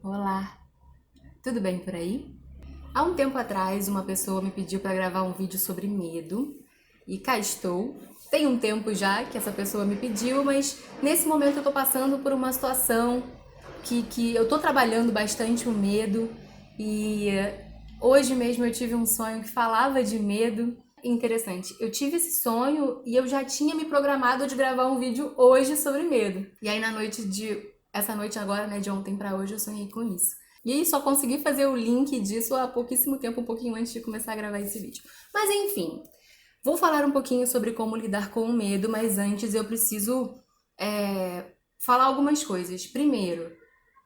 Olá, tudo bem por aí? Há um tempo atrás, uma pessoa me pediu para gravar um vídeo sobre medo e cá estou. Tem um tempo já que essa pessoa me pediu, mas nesse momento eu tô passando por uma situação que eu tô trabalhando bastante o medo e hoje mesmo eu tive um sonho que falava de medo. Interessante, eu tive esse sonho e eu já tinha me programado de gravar um vídeo hoje sobre medo. E aí na noite essa noite agora, né, de ontem pra hoje, eu sonhei com isso. E aí só consegui fazer o link disso há pouquíssimo tempo, um pouquinho antes de começar a gravar esse vídeo. Mas enfim, vou falar um pouquinho sobre como lidar com o medo, mas antes eu preciso falar algumas coisas. Primeiro,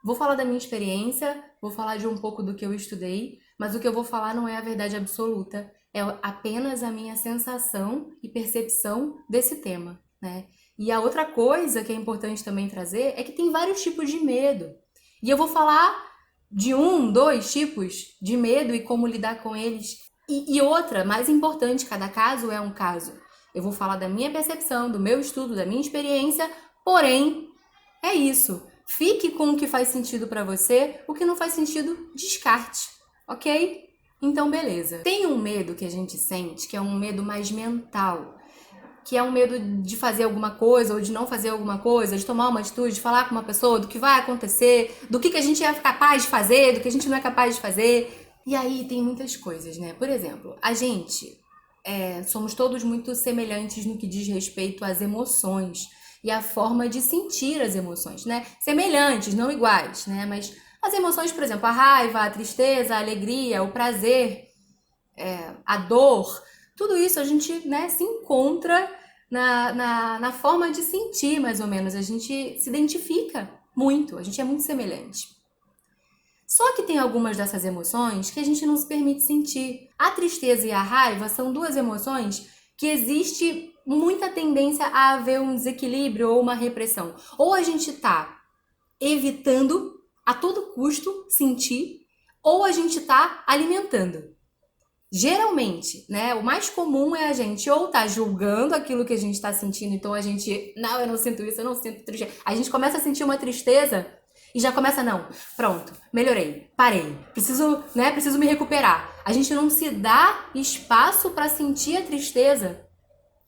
vou falar da minha experiência, vou falar de um pouco do que eu estudei, mas o que eu vou falar não é a verdade absoluta, é apenas a minha sensação e percepção desse tema, né? E a outra coisa que é importante também trazer é que tem vários tipos de medo. E eu vou falar de um, dois tipos de medo e como lidar com eles. E outra, mais importante, cada caso é um caso. Eu vou falar da minha percepção, do meu estudo, da minha experiência, porém, é isso. Fique com o que faz sentido pra você, o que não faz sentido, descarte, ok? Então, beleza. Tem um medo que a gente sente, que é um medo mais mental, que é um medo de fazer alguma coisa ou de não fazer alguma coisa, de tomar uma atitude, de falar com uma pessoa, do que vai acontecer, do que a gente é capaz de fazer, do que a gente não é capaz de fazer. E aí tem muitas coisas, né? Por exemplo, a gente somos todos muito semelhantes no que diz respeito às emoções e à forma de sentir as emoções, né? Semelhantes, não iguais, né? Mas as emoções, por exemplo, a raiva, a tristeza, a alegria, o prazer, a dor, tudo isso a gente, né, se encontra na forma de sentir, mais ou menos. A gente se identifica muito, a gente é muito semelhante. Só que tem algumas dessas emoções que a gente não se permite sentir. A tristeza e a raiva são duas emoções que existe muita tendência a haver um desequilíbrio ou uma repressão. Ou a gente tá evitando a todo custo sentir, ou a gente tá alimentando. Geralmente, né, o mais comum é a gente ou tá julgando aquilo que a gente tá sentindo, então a gente, não, eu não sinto isso, eu não sinto tristeza. A gente começa a sentir uma tristeza e já começa, não, pronto, melhorei, parei, preciso me recuperar. A gente não se dá espaço para sentir a tristeza.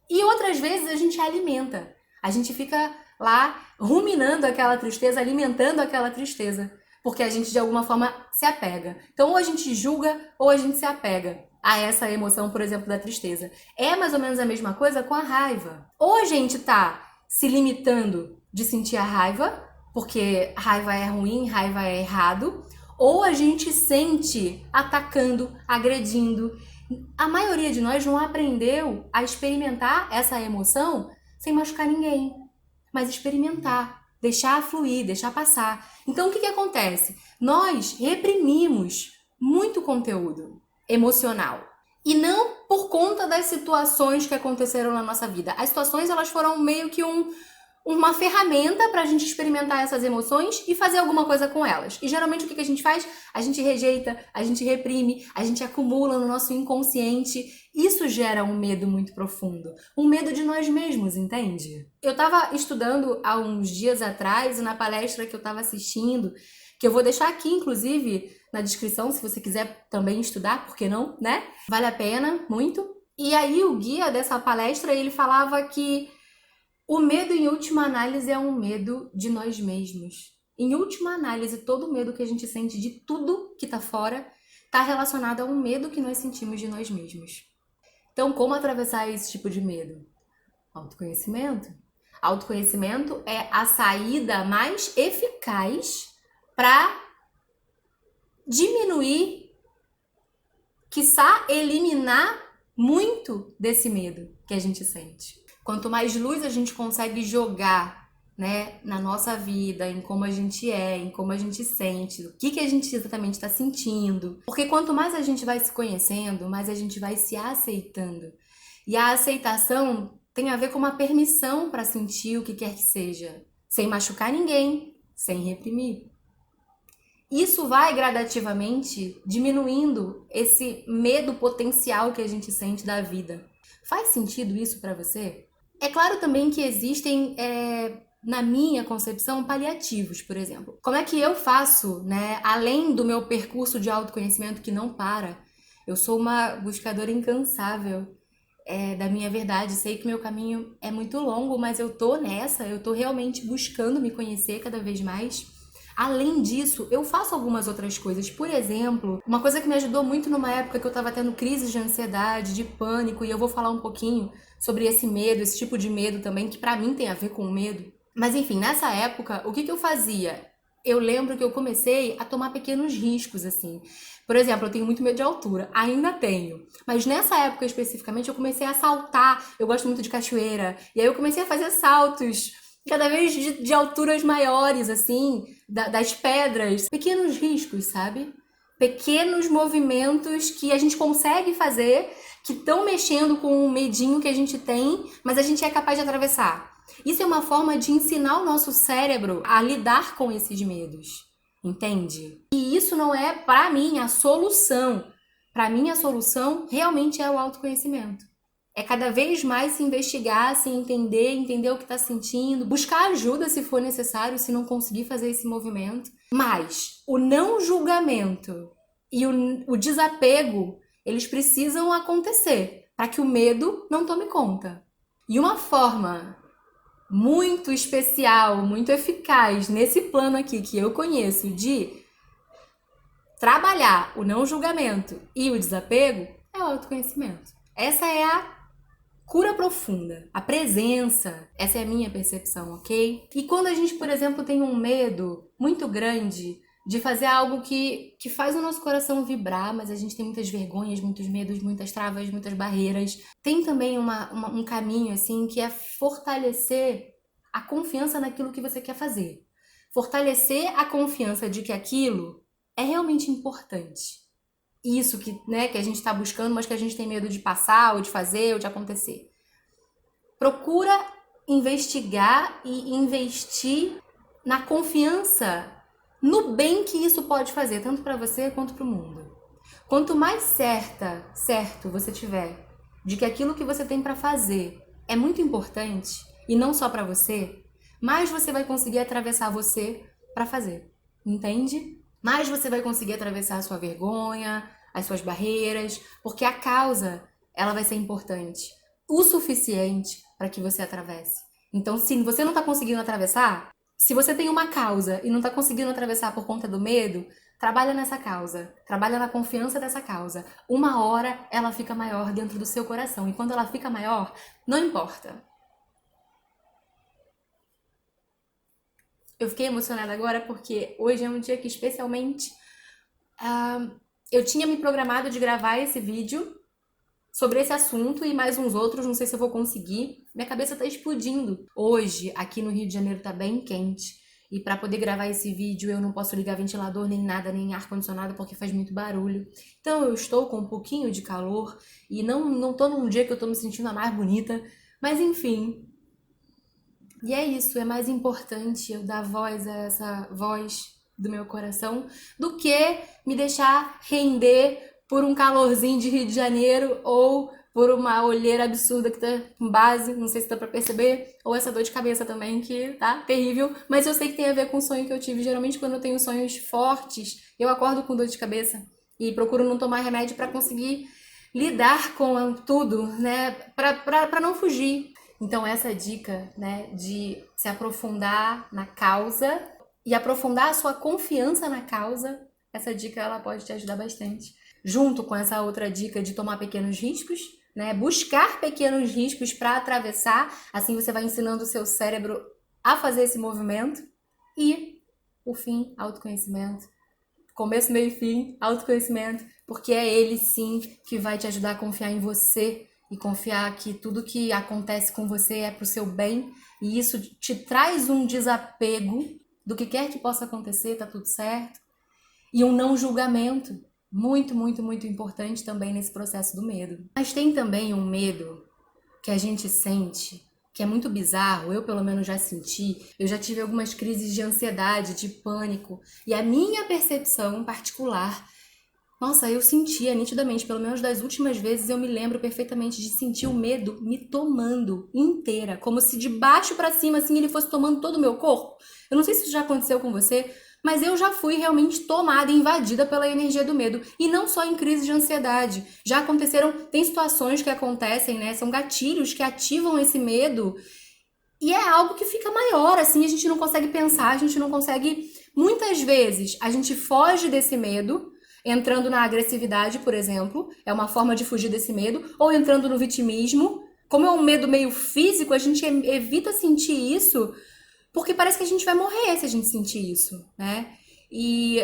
E outras vezes a gente alimenta. A gente fica lá ruminando aquela tristeza, alimentando aquela tristeza, porque a gente de alguma forma se apega. Então ou a gente julga ou a gente se apega a essa emoção, por exemplo, da tristeza. É mais ou menos a mesma coisa com a raiva. Ou a gente tá se limitando de sentir a raiva, porque raiva é ruim, raiva é errado, ou a gente sente atacando, agredindo. A maioria de nós não aprendeu a experimentar essa emoção sem machucar ninguém, mas experimentar, deixar fluir, deixar passar. Então o que acontece? Nós reprimimos muito conteúdo emocional. E não por conta das situações que aconteceram na nossa vida. As situações elas foram meio que uma ferramenta para a gente experimentar essas emoções e fazer alguma coisa com elas. E geralmente o que a gente faz? A gente rejeita, a gente reprime, a gente acumula no nosso inconsciente. Isso gera um medo muito profundo. Um medo de nós mesmos, entende? Eu estava estudando há uns dias atrás, na palestra que eu estava assistindo, que eu vou deixar aqui, inclusive, na descrição, se você quiser também estudar, por que não, né? Vale a pena, muito. E aí o guia dessa palestra, ele falava que o medo, em última análise, é um medo de nós mesmos. Em última análise, todo medo que a gente sente de tudo que tá fora está relacionado a um medo que nós sentimos de nós mesmos. Então, como atravessar esse tipo de medo? Autoconhecimento. Autoconhecimento é a saída mais eficaz para diminuir, quiçá eliminar muito desse medo que a gente sente. Quanto mais luz a gente consegue jogar, né, na nossa vida, em como a gente é, em como a gente sente, o que a gente exatamente está sentindo. Porque quanto mais a gente vai se conhecendo, mais a gente vai se aceitando. E a aceitação tem a ver com uma permissão para sentir o que quer que seja, sem machucar ninguém, sem reprimir. Isso vai gradativamente diminuindo esse medo potencial que a gente sente da vida. Faz sentido isso para você? É claro também que existem na minha concepção, paliativos, por exemplo. Como é que eu faço, né, além do meu percurso de autoconhecimento que não para? Eu sou uma buscadora incansável da minha verdade. Sei que meu caminho é muito longo, mas eu tô nessa, eu tô realmente buscando me conhecer cada vez mais. Além disso, eu faço algumas outras coisas. Por exemplo, uma coisa que me ajudou muito numa época que eu tava tendo crises de ansiedade, de pânico, e eu vou falar um pouquinho sobre esse medo, esse tipo de medo também, que pra mim tem a ver com o medo. Mas enfim, nessa época, o que eu fazia? Eu lembro que eu comecei a tomar pequenos riscos, assim. Por exemplo, eu tenho muito medo de altura, ainda tenho. Mas nessa época especificamente, eu comecei a saltar. Eu gosto muito de cachoeira. E aí eu comecei a fazer saltos cada vez de alturas maiores, assim, das pedras. Pequenos riscos, sabe? Pequenos movimentos que a gente consegue fazer, que estão mexendo com o medinho que a gente tem, mas a gente é capaz de atravessar. Isso é uma forma de ensinar o nosso cérebro a lidar com esses medos, entende? E isso não é, para mim, a solução. Para mim, a solução realmente é o autoconhecimento. É cada vez mais se investigar, se entender o que está sentindo, buscar ajuda se for necessário, se não conseguir fazer esse movimento. Mas o não julgamento e o desapego, eles precisam acontecer para que o medo não tome conta. E uma forma muito especial, muito eficaz nesse plano aqui que eu conheço de trabalhar o não julgamento e o desapego é o autoconhecimento. Essa é a cura profunda, a presença, essa é a minha percepção, ok? E quando a gente, por exemplo, tem um medo muito grande de fazer algo que faz o nosso coração vibrar, mas a gente tem muitas vergonhas, muitos medos, muitas travas, muitas barreiras. Tem também um caminho, assim, que é fortalecer a confiança naquilo que você quer fazer. Fortalecer a confiança de que aquilo é realmente importante. Isso que a gente está buscando, mas que a gente tem medo de passar, ou de fazer, ou de acontecer. Procura investigar e investir na confiança, no bem que isso pode fazer, tanto para você quanto para o mundo. Quanto mais certo você tiver de que aquilo que você tem para fazer é muito importante, e não só para você, mais você vai conseguir atravessar você para fazer, entende? Mais você vai conseguir atravessar a sua vergonha, as suas barreiras, porque a causa, ela vai ser importante o suficiente para que você atravesse. Então, se você não está conseguindo atravessar, se você tem uma causa e não está conseguindo atravessar por conta do medo, trabalha nessa causa, trabalha na confiança dessa causa. Uma hora ela fica maior dentro do seu coração, e quando ela fica maior, não importa. Eu fiquei emocionada agora porque hoje é um dia que especialmente eu tinha me programado de gravar esse vídeo sobre esse assunto e mais uns outros, não sei se eu vou conseguir. Minha cabeça tá explodindo. Hoje, aqui no Rio de Janeiro tá bem quente. E para poder gravar esse vídeo eu não posso ligar ventilador, nem nada, nem ar-condicionado, porque faz muito barulho. Então eu estou com um pouquinho de calor e não tô num dia que eu tô me sentindo a mais bonita. Mas enfim. E é isso, é mais importante eu dar voz a essa voz do meu coração do que me deixar render por um calorzinho de Rio de Janeiro ou por uma olheira absurda que tá com base, não sei se dá pra perceber, ou essa dor de cabeça também que tá terrível, mas eu sei que tem a ver com o sonho que eu tive. Geralmente quando eu tenho sonhos fortes, eu acordo com dor de cabeça e procuro não tomar remédio pra conseguir lidar com tudo, né, pra não fugir. Então essa dica, né, de se aprofundar na causa e aprofundar a sua confiança na causa, essa dica ela pode te ajudar bastante. Junto com essa outra dica de tomar pequenos riscos, né, buscar pequenos riscos para atravessar, assim você vai ensinando o seu cérebro a fazer esse movimento. E, por fim, autoconhecimento. Começo, meio e fim, autoconhecimento, porque é ele sim que vai te ajudar a confiar em você e confiar que tudo que acontece com você é pro seu bem, e isso te traz um desapego do que quer que possa acontecer, tá tudo certo, e um não julgamento, muito, muito, muito importante também nesse processo do medo. Mas tem também um medo que a gente sente, que é muito bizarro, eu pelo menos já senti, eu já tive algumas crises de ansiedade, de pânico, e a minha percepção particular Nossa, eu sentia nitidamente, pelo menos das últimas vezes, eu me lembro perfeitamente de sentir o medo me tomando inteira, como se de baixo pra cima, assim, ele fosse tomando todo o meu corpo. Eu não sei se isso já aconteceu com você, mas eu já fui realmente tomada, invadida pela energia do medo. E não só em crise de ansiedade. Já aconteceram, tem situações que acontecem, né? São gatilhos que ativam esse medo e é algo que fica maior, assim, a gente não consegue pensar, a gente não consegue. Muitas vezes a gente foge desse medo, entrando na agressividade, por exemplo, é uma forma de fugir desse medo, ou entrando no vitimismo. Como é um medo meio físico, a gente evita sentir isso, porque parece que a gente vai morrer se a gente sentir isso, né? E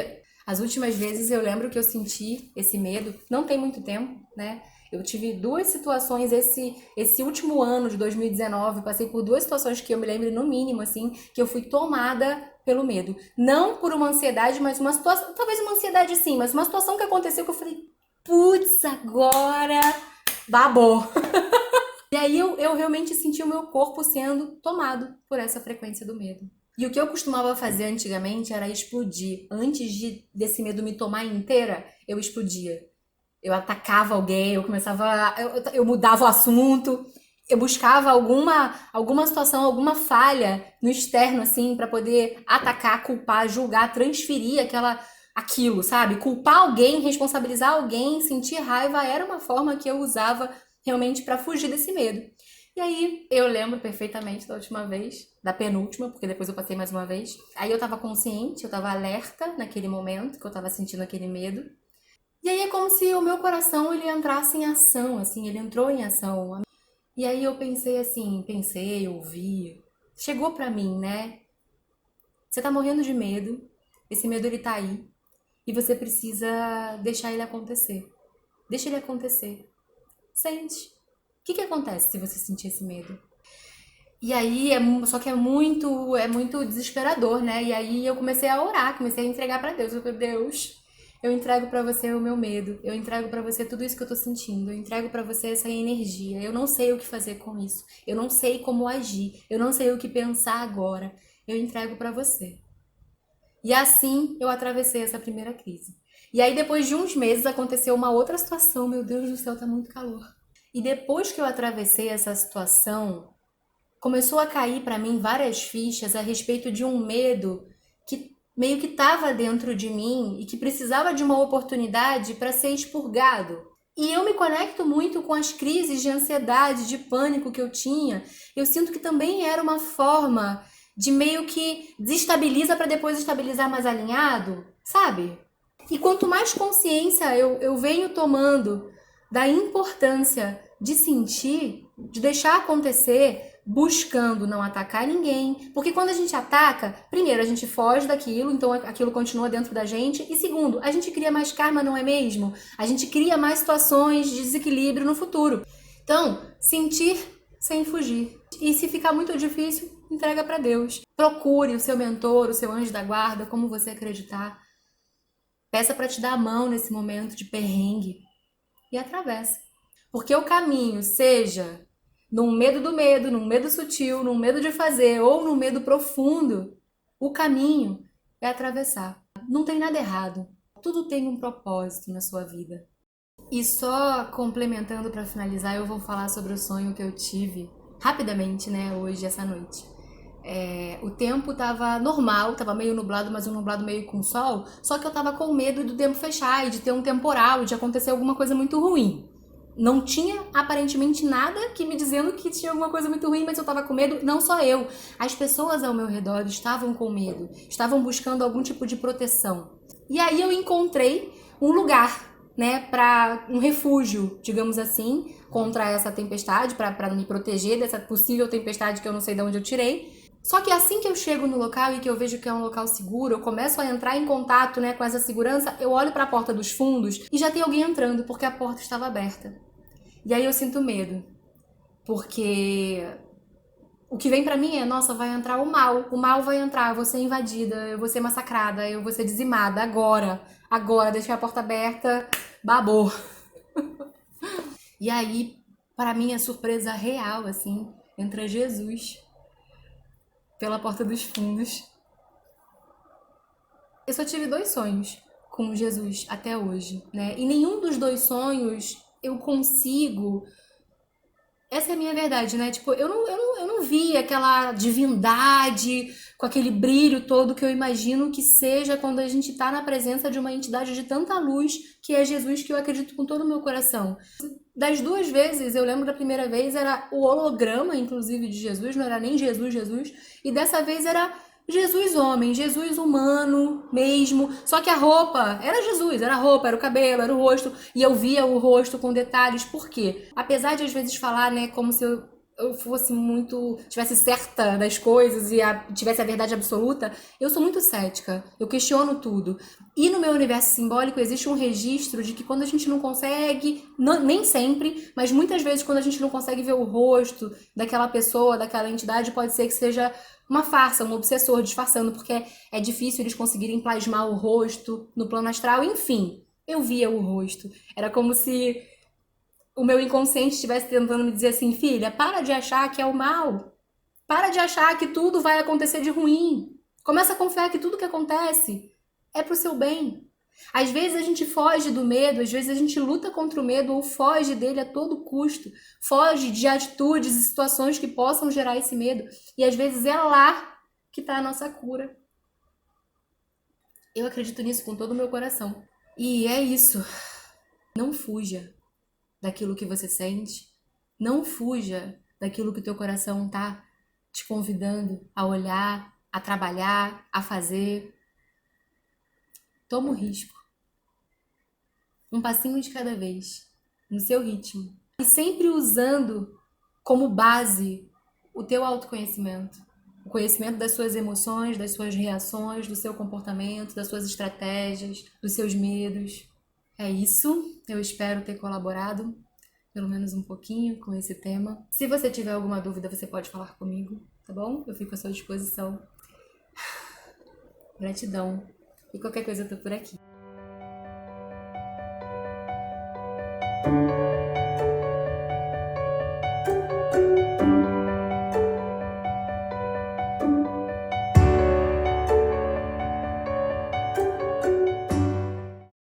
as últimas vezes eu lembro que eu senti esse medo, não tem muito tempo, né? Eu tive duas situações esse último ano de 2019, passei por duas situações que eu me lembro no mínimo, assim, que eu fui tomada pelo medo. Não por uma ansiedade, mas uma situação, talvez uma ansiedade sim, mas uma situação que aconteceu que eu falei, putz, agora babou. E aí eu realmente senti o meu corpo sendo tomado por essa frequência do medo. E o que eu costumava fazer antigamente era explodir. Antes desse medo me tomar inteira, eu explodia. Eu atacava alguém, eu começava, eu mudava o assunto, eu buscava alguma situação, alguma falha no externo, assim, pra poder atacar, culpar, julgar, transferir aquilo, sabe? Culpar alguém, responsabilizar alguém, sentir raiva era uma forma que eu usava realmente pra fugir desse medo. E aí, eu lembro perfeitamente da última vez, da penúltima, porque depois eu passei mais uma vez. Aí eu tava consciente, eu tava alerta naquele momento, que eu tava sentindo aquele medo. E aí é como se o meu coração ele entrasse em ação, assim, ele entrou em ação. E aí eu pensei assim, ouvi, chegou pra mim, né? Você tá morrendo de medo, esse medo ele tá aí, e você precisa deixar ele acontecer. Deixa ele acontecer. Sente. O que acontece se você sentir esse medo? E aí, só que é muito desesperador, né? E aí eu comecei a orar, comecei a entregar pra Deus. Eu falei, Deus, eu entrego pra você o meu medo, eu entrego pra você tudo isso que eu tô sentindo, eu entrego pra você essa energia. Eu não sei o que fazer com isso, eu não sei como agir, eu não sei o que pensar agora. Eu entrego pra você. E assim eu atravessei essa primeira crise. E aí depois de uns meses aconteceu uma outra situação, meu Deus do céu, tá muito calor. E depois que eu atravessei essa situação, começou a cair para mim várias fichas a respeito de um medo que meio que estava dentro de mim e que precisava de uma oportunidade para ser expurgado. E eu me conecto muito com as crises de ansiedade, de pânico que eu tinha. Eu sinto que também era uma forma de meio que desestabiliza para depois estabilizar mais alinhado, sabe? E quanto mais consciência eu venho tomando da importância de sentir, de deixar acontecer, buscando não atacar ninguém. Porque quando a gente ataca, primeiro, a gente foge daquilo, então aquilo continua dentro da gente. E segundo, a gente cria mais karma, não é mesmo? A gente cria mais situações de desequilíbrio no futuro. Então, sentir sem fugir. E se ficar muito difícil, entrega para Deus. Procure o seu mentor, o seu anjo da guarda, como você acreditar. Peça para te dar a mão nesse momento de perrengue e atravessa. Porque o caminho, seja num medo do medo, num medo sutil, num medo de fazer ou num medo profundo, o caminho é atravessar. Não tem nada errado. Tudo tem um propósito na sua vida. E só complementando para finalizar, eu vou falar sobre o sonho que eu tive rapidamente, né, hoje, essa noite. O tempo tava normal, tava meio nublado, mas um nublado meio com sol, só que eu tava com medo do tempo fechar e de ter um temporal e de acontecer alguma coisa muito ruim. Não tinha aparentemente nada que me dizendo que tinha alguma coisa muito ruim, mas eu tava com medo, não só eu. As pessoas ao meu redor estavam com medo, estavam buscando algum tipo de proteção. E aí eu encontrei um lugar, né, para um refúgio, digamos assim, contra essa tempestade, para me proteger dessa possível tempestade que eu não sei de onde eu tirei. Só que assim que eu chego no local e que eu vejo que é um local seguro, eu começo a entrar em contato, né, com essa segurança, eu olho para a porta dos fundos e já tem alguém entrando porque a porta estava aberta. E aí eu sinto medo, porque o que vem pra mim é, nossa, vai entrar o mal vai entrar, eu vou ser invadida, eu vou ser massacrada, eu vou ser dizimada agora, deixei a porta aberta, babou. E aí, para mim, a surpresa real, assim, entra Jesus pela porta dos fundos. Eu só tive dois sonhos com Jesus até hoje, né? E nenhum dos dois sonhos eu consigo. Essa é a minha verdade, né? Tipo, eu não vi aquela divindade com aquele brilho todo que eu imagino que seja quando a gente tá na presença de uma entidade de tanta luz que é Jesus, que eu acredito com todo o meu coração. Das duas vezes, eu lembro da primeira vez era o holograma, inclusive, de Jesus, não era nem Jesus, e dessa vez era Jesus homem, Jesus humano mesmo, só que a roupa era Jesus, era a roupa, era o cabelo, era o rosto, e eu via o rosto com detalhes, por quê? Apesar de às vezes falar, né, como se eu fosse muito, tivesse certa das coisas e tivesse a verdade absoluta, eu sou muito cética, eu questiono tudo. E no meu universo simbólico existe um registro de que quando a gente não consegue, nem sempre, mas muitas vezes quando a gente não consegue ver o rosto daquela pessoa, daquela entidade, pode ser que seja uma farsa, um obsessor disfarçando, porque é difícil eles conseguirem plasmar o rosto no plano astral, enfim, eu via o rosto. Era como se o meu inconsciente estivesse tentando me dizer assim, filha, para de achar que é o mal. Para de achar que tudo vai acontecer de ruim. Começa a confiar que tudo que acontece é pro seu bem. Às vezes a gente foge do medo, às vezes a gente luta contra o medo ou foge dele a todo custo. Foge de atitudes e situações que possam gerar esse medo. E às vezes é lá que está a nossa cura. Eu acredito nisso com todo o meu coração. E é isso. Não fuja daquilo que você sente. Não fuja daquilo que o teu coração tá te convidando a olhar, a trabalhar, a fazer. Toma o risco. Um passinho de cada vez, no seu ritmo. E sempre usando como base o teu autoconhecimento. O conhecimento das suas emoções, das suas reações, do seu comportamento, das suas estratégias, dos seus medos. É isso. Eu espero ter colaborado pelo menos um pouquinho com esse tema. Se você tiver alguma dúvida, você pode falar comigo, tá bom? Eu fico à sua disposição. Gratidão. E qualquer coisa eu tô por aqui.